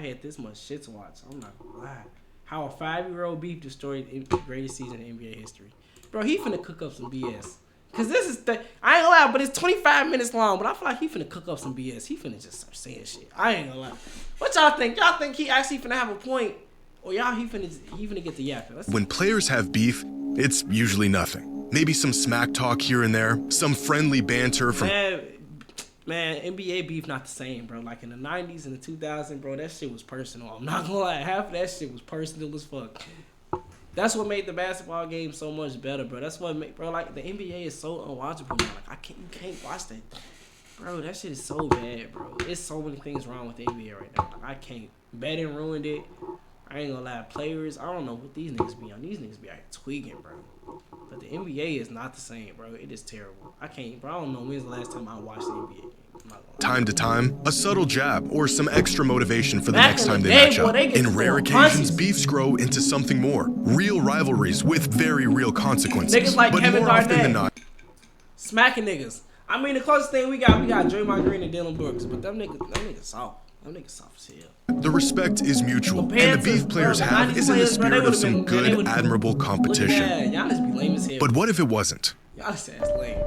had this much shit to watch. I'm not gonna lie. How a 5-year-old beef destroyed the greatest season in NBA history. Bro, he finna cook up some BS. Cause this is I ain't gonna lie, but it's 25 minutes long. But I feel like he finna cook up some BS. He finna just start saying shit. I ain't gonna lie. What y'all think? Y'all think he actually finna have a point, or he finna get the yapping? When players have beef, it's usually nothing. Maybe some smack talk here and there, some friendly banter from... Man, NBA beef not the same, bro. Like in the 90s and the 2000s, bro, that shit was personal. I'm not gonna lie, half of that shit was personal as fuck. That's what made the basketball game so much better, bro. That's what made, bro, like the NBA is so unwatchable now. Like you can't watch that. Bro, that shit is so bad, bro. There's so many things wrong with the NBA right now. Like I can't. Betting ruined it. I ain't gonna lie, players, I don't know what these niggas be on. These niggas be like tweaking, bro. But the NBA is not the same, bro. It is terrible. I can't, bro. I don't know when's the last time I watched the NBA game. Time to time, a subtle jab or some extra motivation for the next time they match up. In rare occasions, beefs grow into something more. Real rivalries with very real consequences. Niggas like but Kevin more often Garnett than not, smacking niggas. I mean, the closest thing we got Draymond Green and Dylan Brooks, but them niggas soft. Them niggas soft as hell. The respect is mutual, and the beef players have is in the spirit of some good, admirable competition. Yeah, Giannis be lame as hell. But what if it wasn't? Giannis ass lame.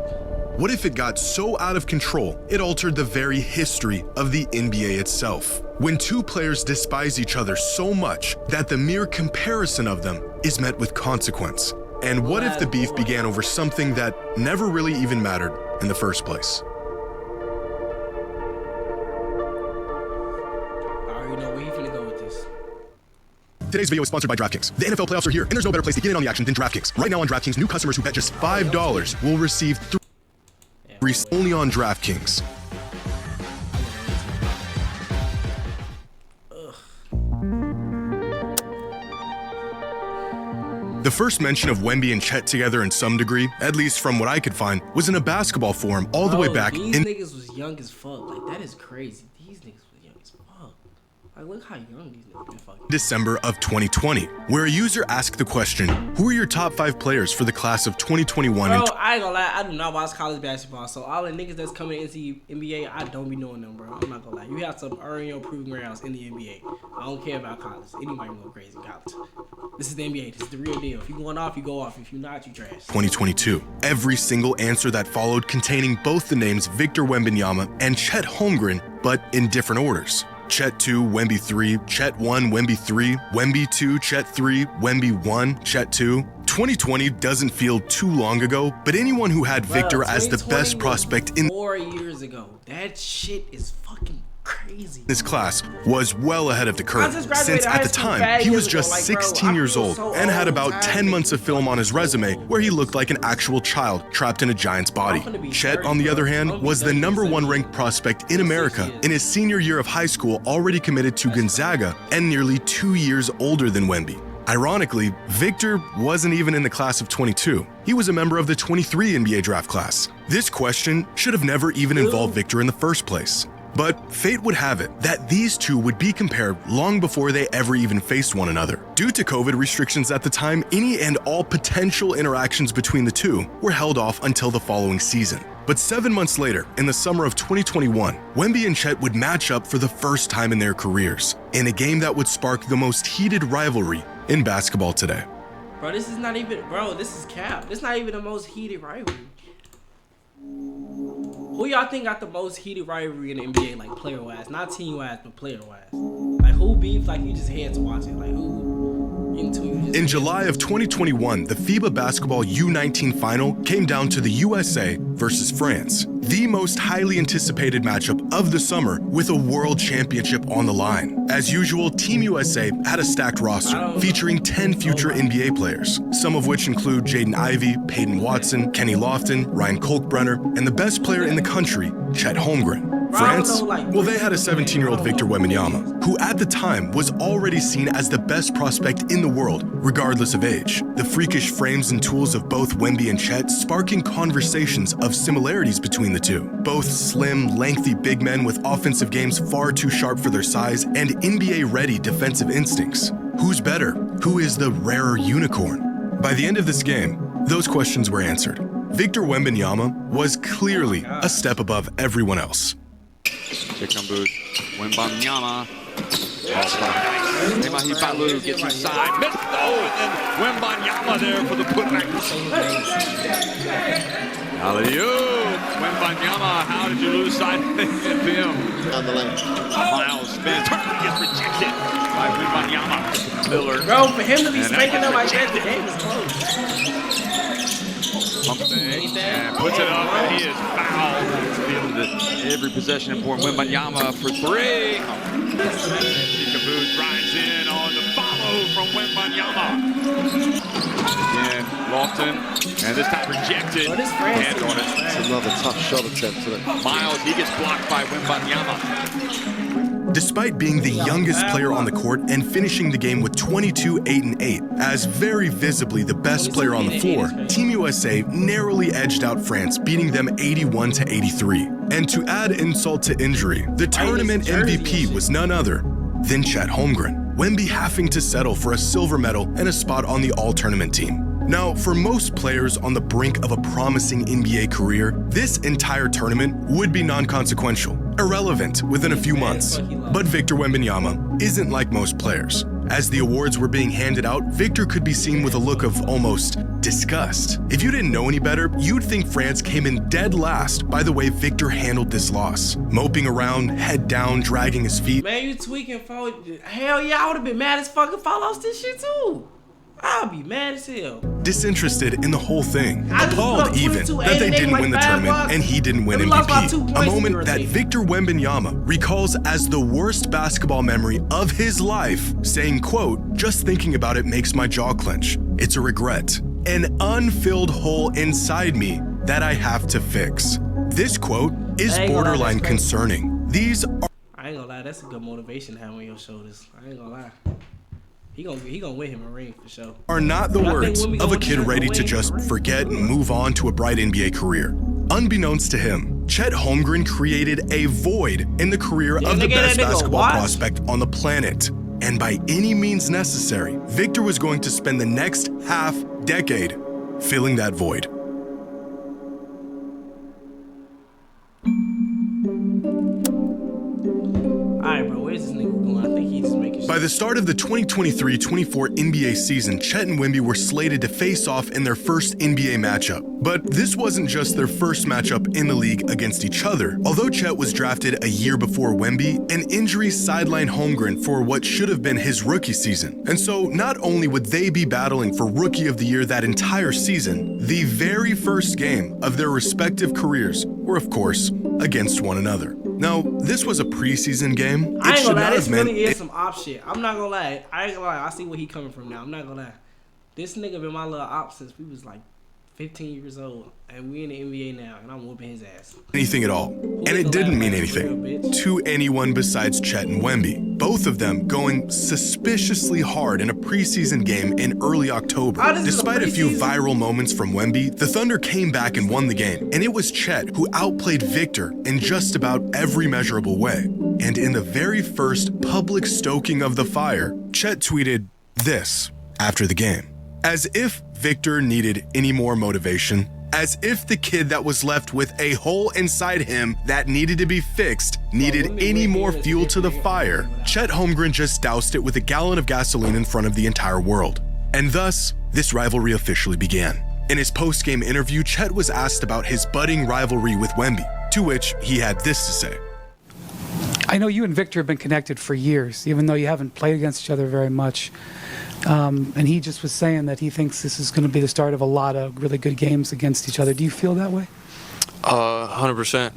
What if it got so out of control, it altered the very history of the NBA itself? When two players despise each other so much that the mere comparison of them is met with consequence. And what if the beef began over something that never really even mattered in the first place? Today's video is sponsored by DraftKings. The NFL playoffs are here, and there's no better place to get in on the action than DraftKings. Right now on DraftKings, new customers who bet just $5 will receive only on DraftKings. The first mention of Wemby and Chet together in some degree, at least from what I could find, was in a basketball forum all the way back in... These niggas was young as fuck. Like, that is crazy. These niggas was young as fuck. Like, look how young these niggas been fucking. December of 2020, where a user asked the question, who are your top 5 players for the class of 2021? Bro, I ain't gonna lie, I do not watch college basketball, so all the niggas that's coming into NBA, I don't be knowing them, bro. I'm not gonna lie. You have to earn your proving grounds in the NBA. I don't care about college. Anybody can go crazy in college. This is the NBA. This is the real deal. If you going off, you go off. If you not, you trash. 2022. Every single answer that followed containing both the names Victor Wembanyama and Chet Holmgren, but in different orders. Chet 2, Wemby 3, Chet 1, Wemby 3, Wemby 2, Chet 3, Wemby 1, Chet 2. 2020 doesn't feel too long ago, but anyone who had Victor as the best prospect in 4 years ago, that shit is fucking crazy. This class was well ahead of the curve, since at the time he was just 16 years old and had about 10 months of film on his resume where he looked like an actual child trapped in a giant's body. Chet, on the other hand, was the #1 ranked prospect in America in his senior year of high school, already committed to Gonzaga and nearly 2 years older than Wemby. Ironically, Victor wasn't even in the class of 22. He was a member of the 23 NBA draft class. This question should have never even involved Victor in the first place. But fate would have it that these two would be compared long before they ever even faced one another. Due to COVID restrictions at the time, any and all potential interactions between the two were held off until the following season. But 7 months later, in the summer of 2021, Wemby and Chet would match up for the first time in their careers, in a game that would spark the most heated rivalry in basketball today. Bro, this is not even, this is cap. This is not even the most heated rivalry. Who y'all think got the most heated rivalry in the NBA, like player-wise? Not team-wise, but player-wise. Like, who beef, like, you just had to watch it? Like, who into you? In July of 2021, the FIBA Basketball U19 final came down to the USA versus France, the most highly anticipated matchup of the summer with a world championship on the line. As usual, Team USA had a stacked roster featuring 10 future NBA players, some of which include Jaden Ivey, Peyton Watson, Kenny Lofton, Ryan Kalkbrenner, and the best player in the country, Chet Holmgren. France? Well, they had a 17-year-old Victor Wembanyama, who at the time was already seen as the best prospect in the world, regardless of age. The freakish frames and tools of both Wemby and Chet sparking conversations of similarities between the two. Both slim, lengthy big men with offensive games far too sharp for their size and NBA-ready defensive instincts. Who's better? Who is the rarer unicorn? By the end of this game, those questions were answered. Victor Wembanyama was clearly a step above everyone else. Second boot, Wembanyama Emahi Balu gets inside, missed, and then Wembanyama there for the putback. Alley-oop, Wembanyama, how did you lose sight of him? Down the lane. Miles spins, gets rejected by Wembanyama. Miller. Bro, for him to be spanking them like that, the game is close. Pump fake, and puts it up, and he is fouled. Every possession important. Wembanyama for three. Peekaboo drives in on the follow from Wembanyama. Again, Lofton, and this time rejected. Hands on it. It's another tough shot attempt to it. Miles, he gets blocked by Wembanyama. Despite being the youngest player on the court and finishing the game with 22, 8, and 8, as very visibly the best player on the floor, Team USA narrowly edged out France, beating them 81 to 83. And to add insult to injury, the tournament MVP was none other than Chet Holmgren, Wemby having to settle for a silver medal and a spot on the all-tournament team. Now, for most players on the brink of a promising NBA career, this entire tournament would be non-consequential, irrelevant within a few months. But Victor Wembanyama isn't like most players. As the awards were being handed out, Victor could be seen with a look of almost disgust. If you didn't know any better, you'd think France came in dead last by the way Victor handled this loss. Moping around, head down, dragging his feet. Man, you tweaking, for hell yeah, I would have been mad as fuck if I lost this shit too. I'll be mad as hell. Disinterested in the whole thing. I Appalled even that they didn't win the tournament and he didn't win MVP. A moment that Victor Wembanyama recalls as the worst basketball memory of his life, saying, quote, "Just thinking about it makes my jaw clench. It's a regret. An unfilled hole inside me that I have to fix." This quote is borderline concerning. These are— I ain't gonna lie, that's a good motivation to have on your shoulders. I ain't gonna lie. He gonna win him a ring for sure. Are not the words of a kid ready to just forget and move on to a bright NBA career. Unbeknownst to him, Chet Holmgren created a void in the career of the best basketball prospect on the planet. And by any means necessary, Victor was going to spend the next half-decade filling that void. Alright, bro, where's this nigga going? I think he's just making shit. By the start of the 2023-24 NBA season, Chet and Wemby were slated to face off in their first NBA matchup. But this wasn't just their first matchup in the league against each other. Although Chet was drafted a year before Wemby, an injury sidelined Holmgren for what should have been his rookie season. And so not only would they be battling for Rookie of the Year that entire season, the very first game of their respective careers were, of course, against one another. Now, this was a preseason game. I ain't gonna lie, this really is some op shit. I'm not gonna lie. I ain't gonna lie. I see where he coming from now. I'm not gonna lie. This nigga been my little op since we was like 15 years old, and we in the NBA now, and I'm whooping his ass. Anything at all. And it didn't mean anything to anyone besides Chet and Wemby. Both of them going suspiciously hard in a preseason game in early October. Despite a few viral moments from Wemby, the Thunder came back and won the game. And it was Chet who outplayed Victor in just about every measurable way. And in the very first public stoking of the fire, Chet tweeted this after the game. As if Victor needed any more motivation, as if the kid that was left with a hole inside him that needed to be fixed needed any more fuel to the fire, Chet Holmgren just doused it with a gallon of gasoline in front of the entire world. And thus, this rivalry officially began. In his post-game interview, Chet was asked about his budding rivalry with Wemby, to which he had this to say. I know you and Victor have been connected for years, even though you haven't played against each other very much. And he just was saying that he thinks this is going to be the start of a lot of really good games against each other. Do you feel that way? 100%.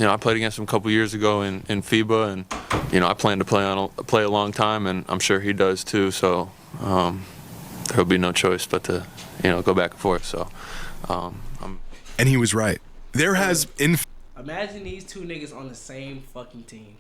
I played against him a couple years ago in FIBA, and I plan to play a long time, and I'm sure he does too. So there'll be no choice but to go back and forth. So, and he was right. There has Imagine these two niggas on the same fucking team.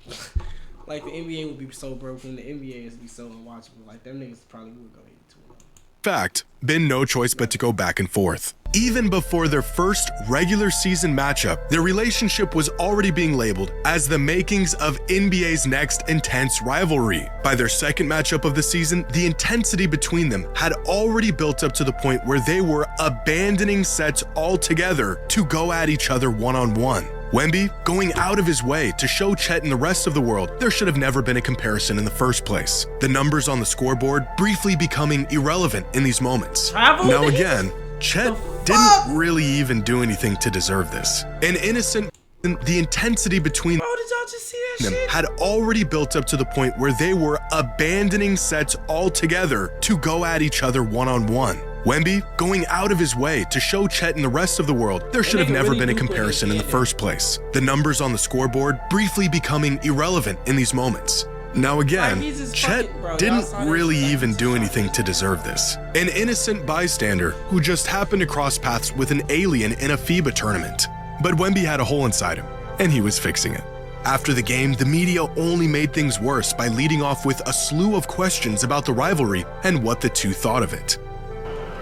Like, the NBA would be so broken, the NBA would be so unwatchable. Like, them niggas probably would go into it. Fact, been no choice but to go back and forth. Even before their first regular season matchup, their relationship was already being labeled as the makings of NBA's next intense rivalry. By their second matchup of the season, the intensity between them had already built up to the point where they were abandoning sets altogether to go at each other one-on-one. Wemby going out of his way to show Chet and the rest of the world there should have never been a comparison in the first place. The numbers on the scoreboard briefly becoming irrelevant in these moments. Now again, Chet didn't really even do anything to deserve this. An innocent, the intensity between Bro, did y'all just see that them shit? had already built up to the point where they were abandoning sets altogether to go at each other one-on-one. Wemby going out of his way to show Chet and the rest of the world there should have never been a comparison in the first place. The numbers on the scoreboard briefly becoming irrelevant in these moments. Now again, Chet didn't really even do anything to deserve this. An innocent bystander who just happened to cross paths with an alien in a FIBA tournament. But Wemby had a hole inside him, and he was fixing it. After the game, the media only made things worse by leading off with a slew of questions about the rivalry and what the two thought of it.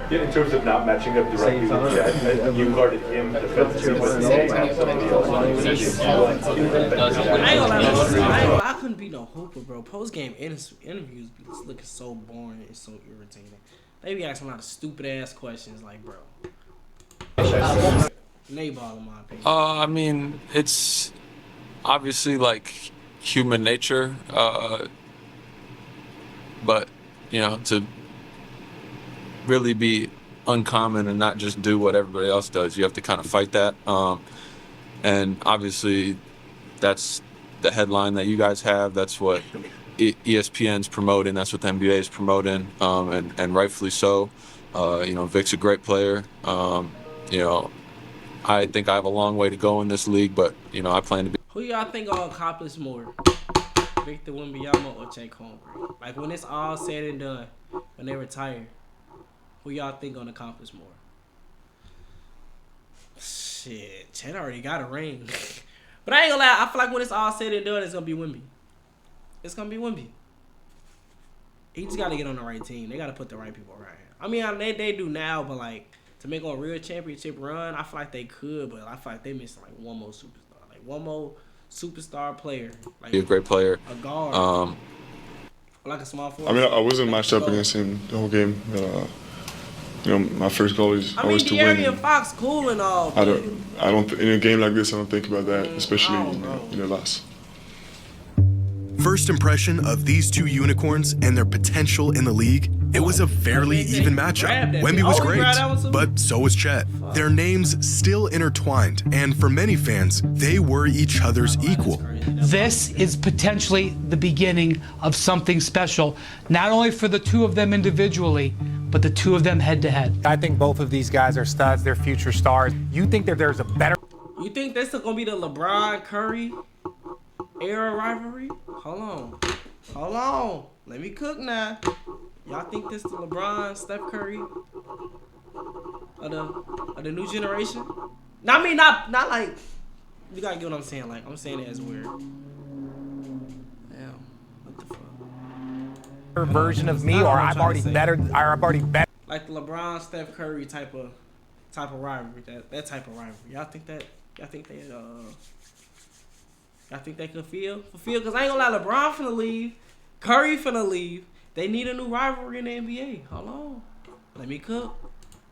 Yeah, in terms of not matching up directly with Chet, you guarded him defensively. I couldn't be no hooper, bro. Post-game interviews be looking so boring and so irritating. They be asking a lot of stupid-ass questions like, bro. Nayball, in my opinion. I mean, it's obviously like human nature, but you know, to really be uncommon and not just do what everybody else does, you have to kind of fight that. And obviously, that's the headline that you guys have. That's what ESPN's promoting. That's what the NBA is promoting, and rightfully so. You know, Vic's a great player. You know, I think I have a long way to go in this league, but you know, I plan to be. Who y'all think will accomplish more, Victor Wembanyama or Chet Holmgren? Like when it's all said and done, when they retire, who y'all think gonna accomplish more? Shit, Chet already got a ring. But I ain't gonna lie, I feel like when it's all said and done, it's gonna be Wemby. It's gonna be Wemby. He just gotta get on the right team. They gotta put the right people around him. I mean, they do now, but like to make a real championship run, I feel like they could, but I feel like they missing like one more superstar, like one more superstar player, like Be a great player. a guard, like a small forward. I mean, I wasn't matched up against him the whole game. You know, my first goal is always to win. De'Aaron Fox cool and all. I don't. In a game like this, I don't think about that, especially in the loss. First impression of these two unicorns and their potential in the league, it was a fairly even matchup. Wemby was great, but so was Chet. Their names still intertwined, and for many fans, they were each other's equal. This is potentially the beginning of something special, not only for the two of them individually, but the two of them head to head. I think both of these guys are studs. They're future stars. You think that there's a better... You think this is gonna be the LeBron Curry era rivalry? Hold on. Let me cook now. Y'all think this the LeBron Steph Curry of the new generation? No, I mean not like, you gotta get what I'm saying. Like I'm saying it as weird. Damn, what the fuck? version of me, or I'm already better. Like the LeBron Steph Curry type of rivalry. That type of rivalry. Y'all think they could fulfill? Because I ain't gonna lie, LeBron finna leave, Curry finna leave. They need a new rivalry in the NBA. Hold on. Let me cook.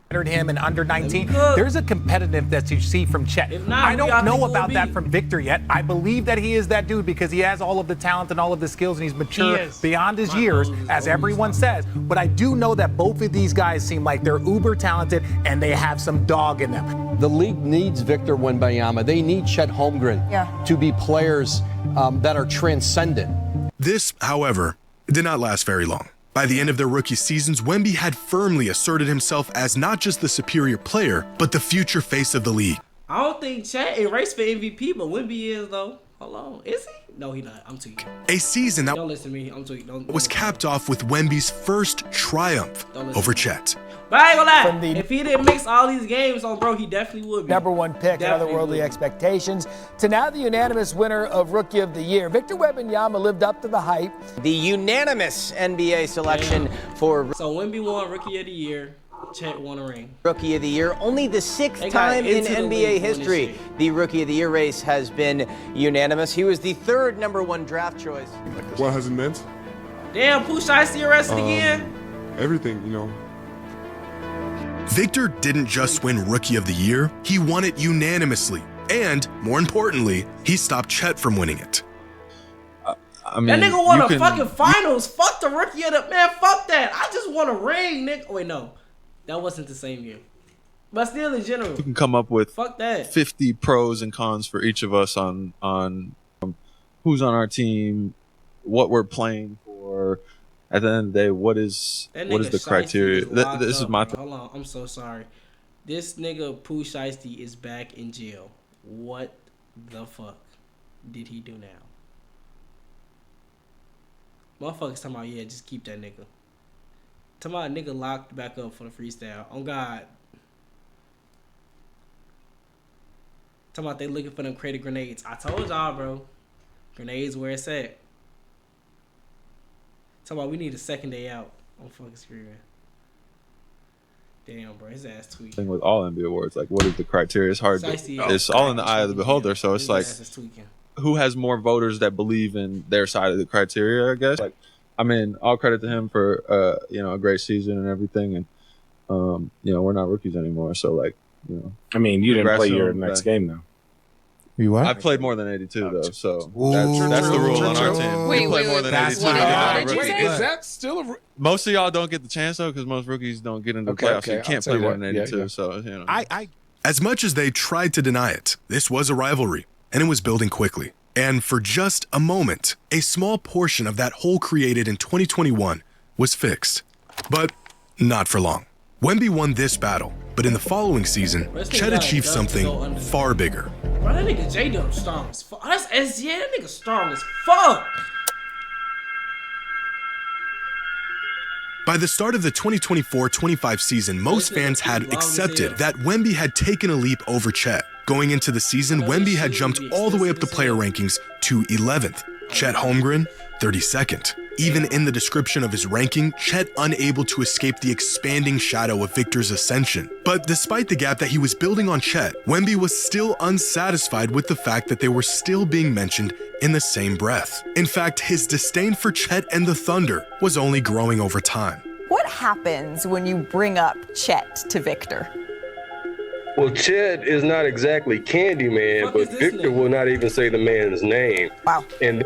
Him in under 19. There's a competitiveness that you see from Chet. I don't know about that from Victor yet. I believe that he is that dude because he has all of the talent and all of the skills and he's mature beyond his years, as everyone says. But I do know that both of these guys seem like they're uber talented and they have some dog in them. The league needs Victor Wembanyama. They need Chet Holmgren to be players that are transcendent. This, however, did not last very long. By the end of their rookie seasons, Wemby had firmly asserted himself as not just the superior player, but the future face of the league. I don't think Chet is race for MVP, but Wemby is though. Hold on, is he? No, he not. I'm too young. A season that Don't listen to me. I'm too young. was capped off with Wemby's first triumph over Chet. But I ain't gonna lie, if he didn't mix all these games on, bro, he definitely would be. #1 pick and otherworldly expectations to now the unanimous winner of Rookie of the Year. Victor Wembanyama lived up to the hype. The unanimous NBA selection for... So Wemby won Rookie of the Year. Chet won a ring. Rookie of the Year, only the 6th time in NBA history the Rookie of the Year race has been unanimous. He was the 3rd #1 draft choice. What has it meant? Damn, Pooh, I see arrested again? Everything, you know. Victor didn't just win Rookie of the Year, he won it unanimously, And, more importantly, he stopped Chet from winning it. I mean, that nigga won a fucking finals. Fuck the rookie of the... Man, fuck that. I just won a ring, nigga. Wait, no. That wasn't the same year. But still, in general. You can come up with fuck that. 50 pros and cons for each of us on who's on our team, what we're playing for. At the end of the day, what is the criteria? This is my thing. Hold on. I'm so sorry. This nigga Pooh Shiesty is back in jail. What the fuck did he do now? Motherfuckers talking about, yeah, just keep that nigga. Talking about a nigga locked back up for the freestyle. On God. Talking about they looking for them crated grenades. I told y'all, bro. Grenades where it's at. Talking about we need a second day out. I'm fucking screaming. Damn, bro. His ass tweaking. Thing with all NBA awards, like, what is the criteria? It's hard. It's all in the eye of the beholder. So it's like, who has more voters that believe in their side of the criteria, I guess. Like, I mean, all credit to him for, a great season and everything. And, we're not rookies anymore. So, like, I mean, you didn't play your next game, though. You what? I played more than 82, though. So that's the rule on our team. Wait, play more than 82. Is that still a... Most of y'all don't get the chance, though, because most rookies don't get into the playoffs. So you can't play more than 82. Yeah. So, As much as they tried to deny it, this was a rivalry, and it was building quickly. And for just a moment, a small portion of that hole created in 2021 was fixed. But not for long. Wemby won this battle, but in the following season, Chet achieved something far bigger. Bro, that nigga J-Dub strong as fuck. That's SGA, that nigga strong as fuck. By the start of the 2024-25 season, most fans had accepted that Wemby had taken a leap over Chet. Going into the season, Wemby had jumped all the way up the player rankings to 11th. Chet Holmgren, 32nd. Even in the description of his ranking, Chet unable to escape the expanding shadow of Victor's ascension. But despite the gap that he was building on Chet, Wemby was still unsatisfied with the fact that they were still being mentioned in the same breath. In fact, his disdain for Chet and the Thunder was only growing over time. What happens when you bring up Chet to Victor? Well, Chet is not exactly Candyman, but Victor will not even say the man's name. Wow. And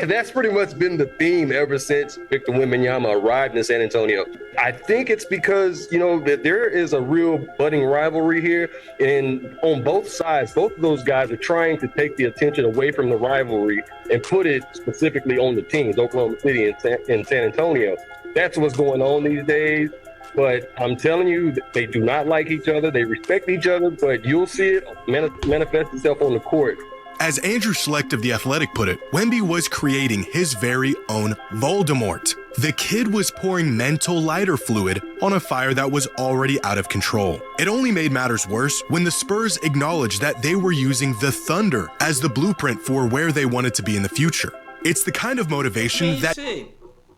that's pretty much been the theme ever since Victor Wembanyama arrived in San Antonio. I think it's because, that there is a real budding rivalry here. And on both sides, both of those guys are trying to take the attention away from the rivalry and put it specifically on the teams, Oklahoma City and San Antonio. That's what's going on these days. But I'm telling you, they do not like each other. They respect each other, but you'll see it manifest itself on the court. As Andrew Schlecht of The Athletic put it, Wemby was creating his very own Voldemort. The kid was pouring mental lighter fluid on a fire that was already out of control. It only made matters worse when the Spurs acknowledged that they were using the Thunder as the blueprint for where they wanted to be in the future. It's the kind of motivation that...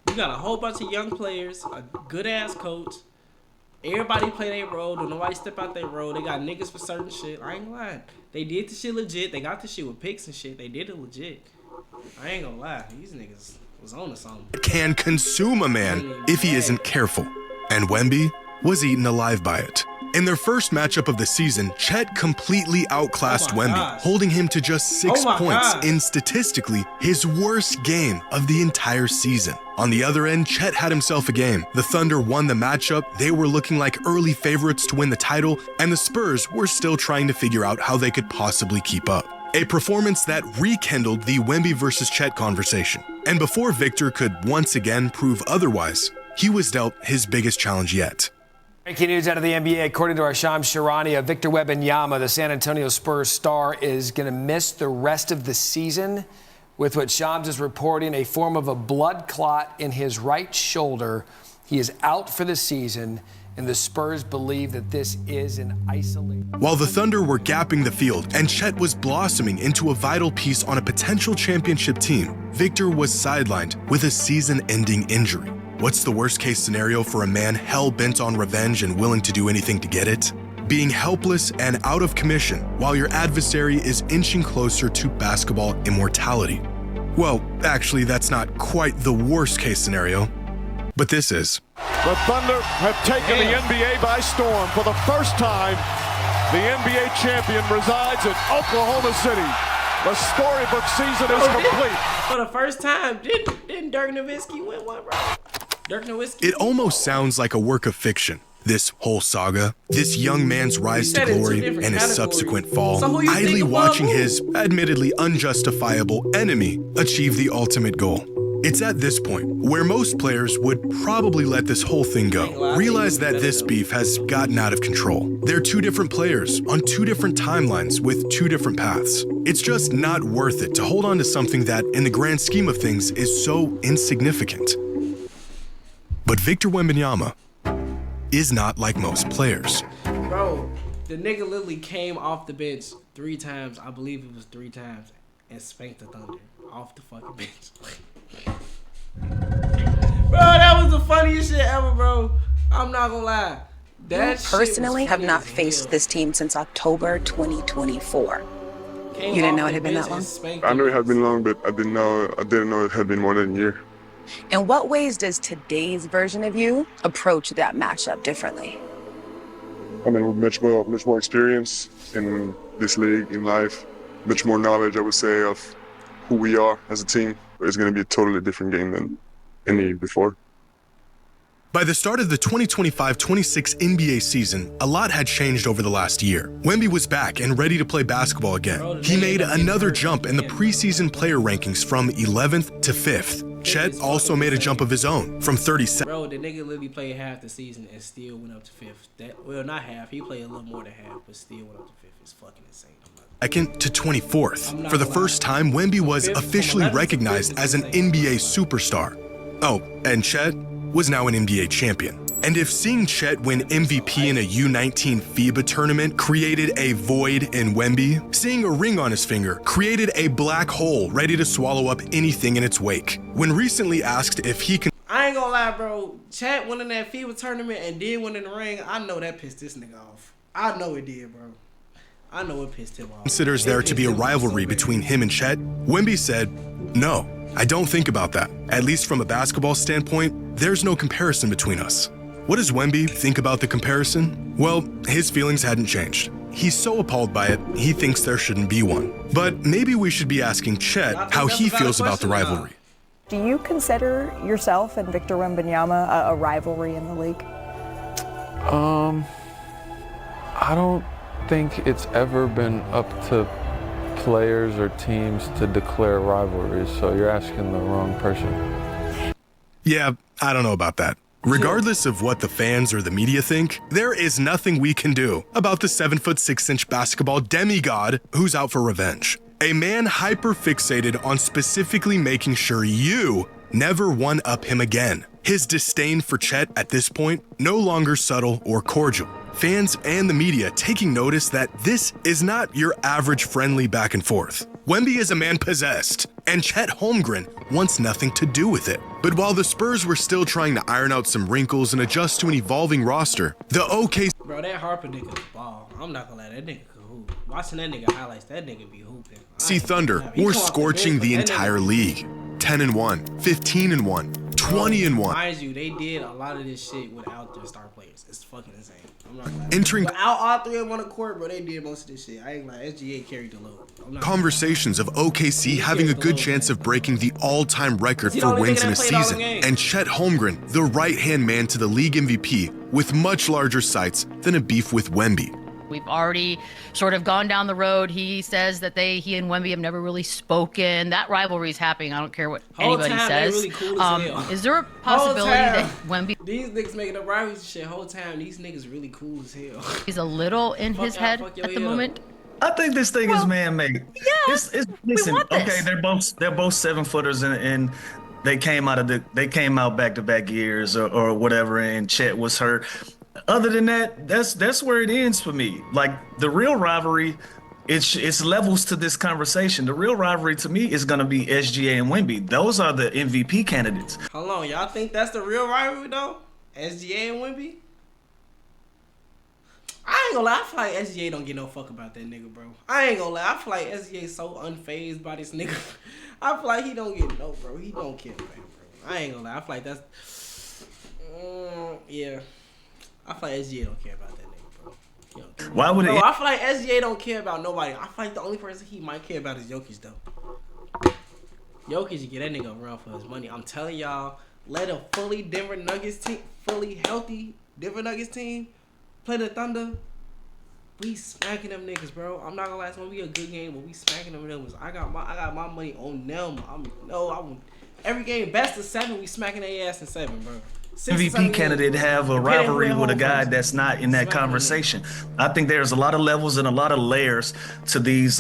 You got a whole bunch of young players, a good-ass coach. Everybody play their role. Don't nobody step out their role. They got niggas for certain shit. I ain't gonna lie. They did the shit legit. They got the shit with picks and shit. They did it legit. I ain't gonna lie. These niggas was on to something. Can consume a man if he isn't careful. And Wemby was eaten alive by it. In their first matchup of the season, Chet completely outclassed Wemby, holding him to just 6 points in statistically his worst game of the entire season. On the other end, Chet had himself a game. The Thunder won the matchup, they were looking like early favorites to win the title, and the Spurs were still trying to figure out how they could possibly keep up. A performance that rekindled the Wemby versus Chet conversation. And before Victor could once again prove otherwise, he was dealt his biggest challenge yet. Breaking news out of the NBA, according to our Shams Charania, Victor Wembanyama, the San Antonio Spurs star, is going to miss the rest of the season with what Shams is reporting, a form of a blood clot in his right shoulder. He is out for the season, and the Spurs believe that this is an isolated... While the Thunder were gapping the field and Chet was blossoming into a vital piece on a potential championship team, Victor was sidelined with a season-ending injury. What's the worst-case scenario for a man hell-bent on revenge and willing to do anything to get it? Being helpless and out of commission while your adversary is inching closer to basketball immortality. Well, actually, that's not quite the worst-case scenario, but this is. The Thunder have taken the NBA by storm for the first time The NBA champion resides in Oklahoma City. The storybook season is complete. For the first time, didn't Dirk Nowitzki win one, bro? Dirk Nowitzki. It almost sounds like a work of fiction. This whole saga, this young man's rise to glory and his subsequent fall, idly watching his admittedly unjustifiable enemy achieve the ultimate goal. It's at this point where most players would probably let this whole thing go, realize that this beef has gotten out of control. They're two different players on two different timelines with two different paths. It's just not worth it to hold on to something that, in the grand scheme of things, is so insignificant. But Victor Wembanyama is not like most players. Bro, the nigga literally came off the bench 3 times, I believe it was 3 times, and spanked the Thunder off the fucking bench. Bro, that was the funniest shit ever, bro. I'm not gonna lie. I personally have not faced this team since October 2024. You didn't know it had been that long? I knew it had been long, but I didn't know it had been more than a year. In what ways does today's version of you approach that matchup differently? I mean, with much more experience in this league, in life, much more knowledge, I would say, of who we are as a team. It's going to be a totally different game than any before. By the start of the 2025-26 NBA season, a lot had changed over the last year. Wemby was back and ready to play basketball again. He made another jump in the preseason player rankings from 11th to 5th. Chet also made a jump of his own from 37th. Bro, the nigga literally played half the season and still went up to 5th. Well, not half. He played a little more than half, but still went up to 5th. It's fucking insane. Second to 24th. For the first time, Wemby was officially recognized as an NBA superstar. Oh, and Chet was now an NBA champion. And if seeing Chet win MVP in a U19 FIBA tournament created a void in Wemby, seeing a ring on his finger created a black hole ready to swallow up anything in its wake. When recently asked if he can I ain't gonna lie, bro. Chet went in that FIBA tournament and did win in the ring. I know that pissed this nigga off. I know it did, bro. I know it pissed him off. Considers there to be a rivalry between him and Chet, Wemby said, "No, I don't think about that. At least from a basketball standpoint, there's no comparison between us." What does Wemby think about the comparison? Well, his feelings hadn't changed. He's so appalled by it, he thinks there shouldn't be one. But maybe we should be asking Chet how he feels about the rivalry. Do you consider yourself and Victor Wembanyama a rivalry in the league? I don't think it's ever been up to players or teams to declare rivalries, so you're asking the wrong person. Yeah, I don't know about that. Regardless of what the fans or the media think, there is nothing we can do about the 7'6" basketball demigod who's out for revenge. A man hyper-fixated on specifically making sure you never one-up him again. His disdain for Chet at this point, no longer subtle or cordial. Fans and the media taking notice that this is not your average friendly back and forth. Wemby is a man possessed, and Chet Holmgren wants nothing to do with it. But while the Spurs were still trying to iron out some wrinkles and adjust to an evolving roster, the OKC... Bro, that Harper nigga ball. I'm not gonna lie, that nigga could hoop. Watching that nigga highlights, that nigga be hooping. Thunder were scorching the entire league. 10-1, 15-1, 20-1. Mind you, they did a lot of this shit without their star players. It's fucking insane. I'm not lying. Entering without all 3 of them on the court, bro, they did most of this shit. I ain't lying. SGA carried the load. Conversations of OKC having a good chance of breaking the all-time record for wins in a season, and Chet Holmgren, the right-hand man to the league MVP, with much larger sights than a beef with Wemby. We've already sort of gone down the road. He says that he and Wemby have never really spoken. That rivalry's happening. I don't care what anybody says. Really cool as hell. Is there a possibility that Wemby... These niggas making up rivalry shit whole time. These niggas really cool as hell. He's a little in his head at the moment. I think this thing is man-made. Yeah, listen, we want this. Okay, they're both 7-footers and they came out back-to-back years or whatever, and Chet was hurt. Other than that, that's where it ends for me. Like the real rivalry, it's levels to this conversation. The real rivalry to me is gonna be SGA and Wemby. Those are the MVP candidates. Hold on, y'all think that's the real rivalry though? SGA and Wemby? I ain't gonna lie, I feel like SGA don't get no fuck about that nigga, bro. I ain't gonna lie, I feel like SGA so unfazed by this nigga. I feel like he don't get no, bro. He don't care about him, bro. I ain't gonna lie, I feel like that's, yeah. I feel like SGA don't care about that nigga, bro. Why would Bro, it? I feel like SGA don't care about nobody. I feel like the only person he might care about is Jokic, though. Jokic, you get that nigga a run for his money. I'm telling y'all, let a fully Denver Nuggets team, fully healthy Denver Nuggets team play the Thunder. We smacking them niggas, bro. I'm not gonna lie, it's gonna be a good game, but we smacking them niggas. I got my money on them. Every game best of 7, we smacking their ass in 7, bro. MVP candidate have a rivalry with a guy that's not in that conversation. I think there's a lot of levels and a lot of layers to these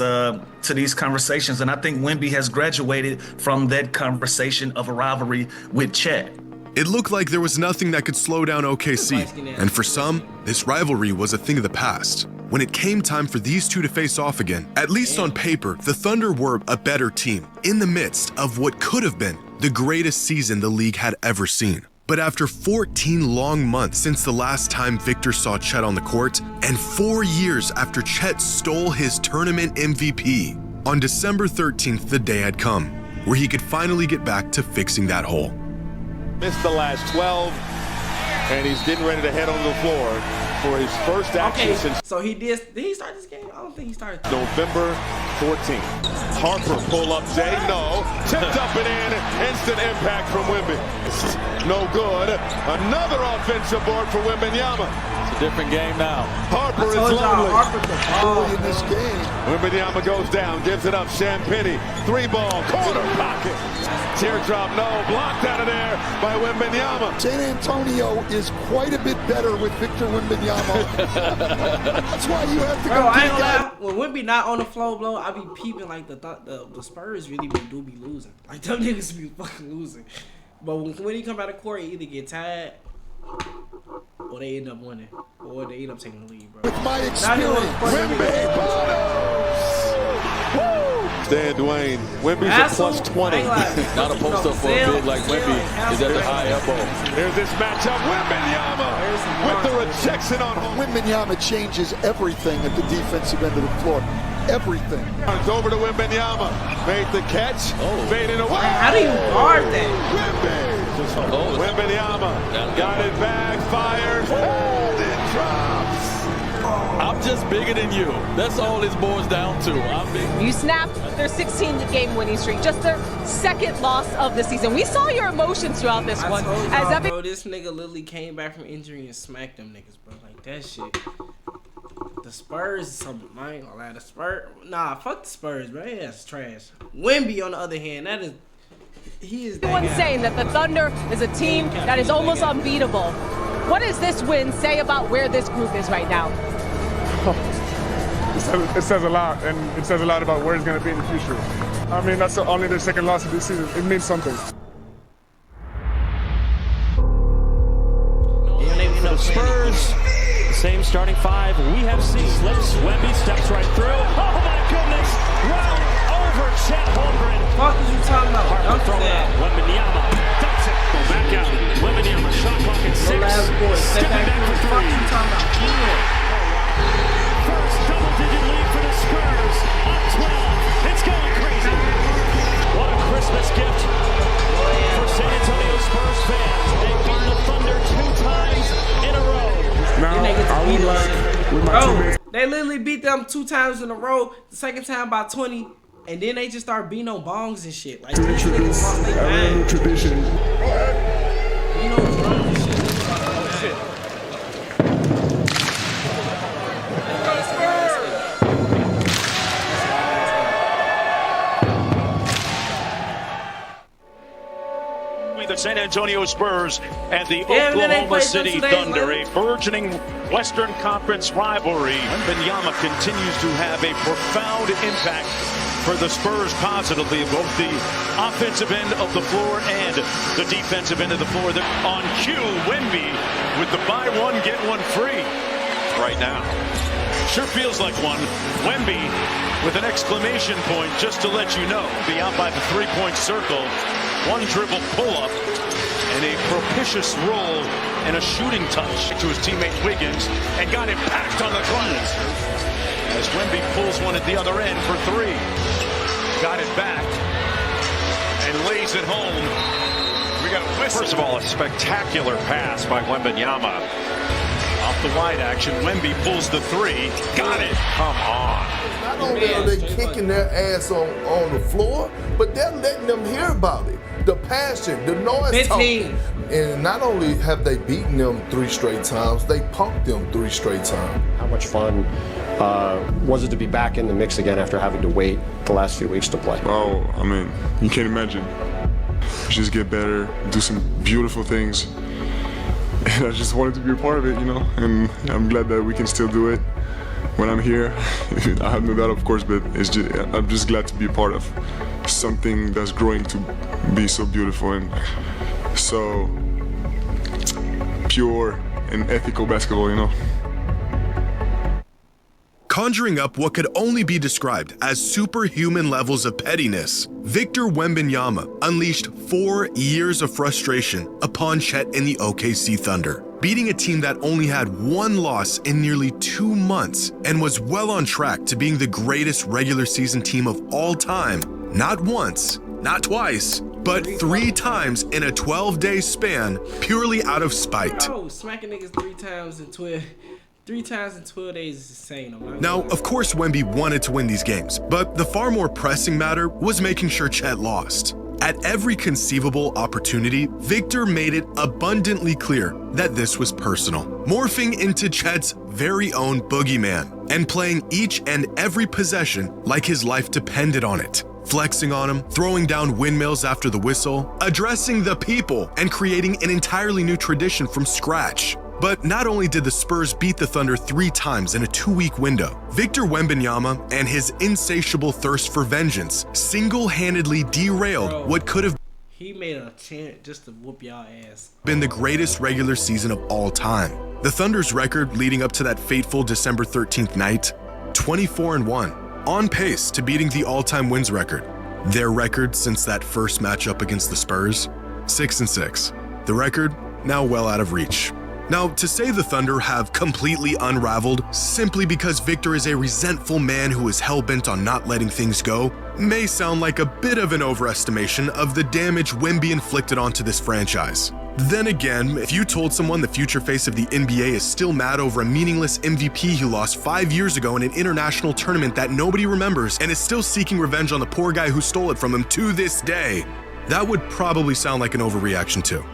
conversations, and I think Wemby has graduated from that conversation of a rivalry with Chet. It looked like there was nothing that could slow down OKC, and for some, this rivalry was a thing of the past. When it came time for these two to face off again, at least on paper, the Thunder were a better team in the midst of what could have been the greatest season the league had ever seen. But after 14 long months since the last time Victor saw Chet on the court, and 4 years after Chet stole his tournament MVP, on December 13th, the day had come, where he could finally get back to fixing that hole. Missed the last 12, and he's getting ready to head on the floor for his first action since So he did he start this game? I don't think he started. November 14th. Harper pull up Jay, no. Tipped up and in, instant impact from Wemby. No good. Another offensive board for Wembanyama. It's a different game now. Harper is lonely. In this game. Wembanyama goes down, gives it up. Champagnie, 3-ball, corner pocket. Teardrop, no, blocked out of there by Wembanyama. San Antonio is quite a bit better with Victor Wembanyama. That's why you have to go. I ain't gonna lie. When Wemby not on the floor, bro, I be peeping like the Spurs really do be losing. Like them niggas be fucking losing. But when he come out of court, he either get tired or they end up winning, or they end up taking the lead, bro. With my experience, Dan Dwayne, Wemby's a plus 20. Not a post-up for a big like Wemby is at the high elbow. Here's this matchup. Wembanyama with the rejection on home. Wembanyama changes everything at the defensive end of the floor. Everything. It's over to Wembanyama. Made the catch. Fading away. How do you guard that? Wembanyama got it back. Fires. And it drops. I'm just bigger than you. That's all this boils down to. I'm big. You snapped their 16-game winning streak, just their second loss of the season. We saw your emotions throughout this one. Bro, this nigga literally came back from injury and smacked them niggas, bro. Like that shit. The Spurs is something. I ain't gonna lie. The Spurs, fuck the Spurs, bro. Yeah, it's trash. Wemby, on the other hand, he is. Everyone's saying that the Thunder is a team that is almost unbeatable. What does this win say about where this group is right now? It says a lot, and it says a lot about where it's going to be in the future. I mean, that's only their second loss of this season. It means something. For the Spurs, the same starting 5 we have seen. Slips, Wemby steps right through. Oh my goodness! Right over Chet Holmgren. What the fuck is you talking about? Harper thrown out. Wembanyama dumps it. Back out. Wembanyama shot clock at 6. Stepping back for 3. First double-digit lead for the Spurs. Up 12. It's going crazy. What a Christmas gift for San Antonio Spurs fans. They beat the Thunder 2 times in a row. They literally beat them 2 times in a row. The second time by 20, and then they just start beating on bongs and shit. Like these niggas lost their mind. Tradition. You know what's wrong with shit? Oh shit. The San Antonio Spurs and the Oklahoma City Thunder, a burgeoning Western Conference rivalry. Wembanyama continues to have a profound impact for the Spurs positively, both the offensive end of the floor and the defensive end of the floor. On cue, Wemby with the buy one, get one free right now. Sure feels like one. Wemby with an exclamation point just to let you know. Be out by the three-point circle. One dribble pull-up and a propitious roll and a shooting touch to his teammate Wiggins and got him packed on the glass. As Wemby pulls one at the other end for 3. Got it back and lays it home. We got a whistle. First of all, a spectacular pass by Wembanyama. Off the wide action. Wemby pulls the three. Got it. Come on. Not only are they kicking their ass on the floor, but they're letting them hear about it. The passion, the noise talking. And not only have they beaten them 3 straight times, they punked them 3 straight times. How much fun was it to be back in the mix again after having to wait the last few weeks to play? Oh, I mean, you can't imagine. Just get better, do some beautiful things. And I just wanted to be a part of it, you know, and I'm glad that we can still do it when I'm here. I have no doubt, of course, but I'm just glad to be a part of something that's growing to be so beautiful and so pure and ethical basketball, you know. Conjuring up what could only be described as superhuman levels of pettiness, Victor Wembanyama unleashed 4 years of frustration upon Chet and the OKC Thunder, beating a team that only had 1 loss in nearly 2 months and was well on track to being the greatest regular season team of all time, not once, not twice, but 3 times in a 12-day span, purely out of spite. Bro, smacking niggas 3 times in 12 days is insane. Now, of course, Wemby wanted to win these games, but the far more pressing matter was making sure Chet lost. At every conceivable opportunity, Victor made it abundantly clear that this was personal, morphing into Chet's very own boogeyman and playing each and every possession like his life depended on it. Flexing on him, throwing down windmills after the whistle, addressing the people, and creating an entirely new tradition from scratch. But not only did the Spurs beat the Thunder 3 times in a 2-week window, Victor Wembanyama and his insatiable thirst for vengeance single-handedly derailed what could have he made a chant just to whoop y'all ass. Been the greatest regular season of all time. The Thunder's record leading up to that fateful December 13th night, 24-1, on pace to beating the all-time wins record. Their record since that first matchup against the Spurs, 6-6. The record now well out of reach. Now, to say the Thunder have completely unraveled simply because Victor is a resentful man who is hell-bent on not letting things go may sound like a bit of an overestimation of the damage Wemby inflicted onto this franchise. Then again, if you told someone the future face of the NBA is still mad over a meaningless MVP he lost 5 years ago in an international tournament that nobody remembers and is still seeking revenge on the poor guy who stole it from him to this day, that would probably sound like an overreaction too.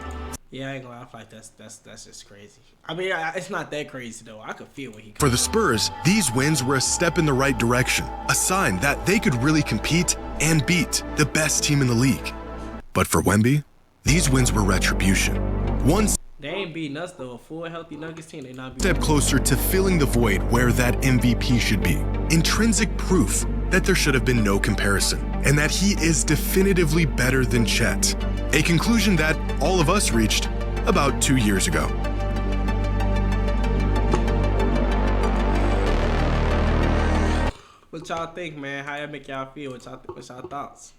Yeah, I ain't gonna lie, I feel like that's just crazy. I mean, it's not that crazy though. I could feel what he. For the Spurs, these wins were a step in the right direction, a sign that they could really compete and beat the best team in the league. But for Wemby, these wins were retribution. They ain't beating us though. A full healthy Nuggets team, they not step closer to filling the void where that MVP should be. Intrinsic proof that there should have been no comparison, and that he is definitively better than Chet. A conclusion that all of us reached about 2 years ago. What y'all think, man? How y'all make y'all feel? What's y'all thoughts?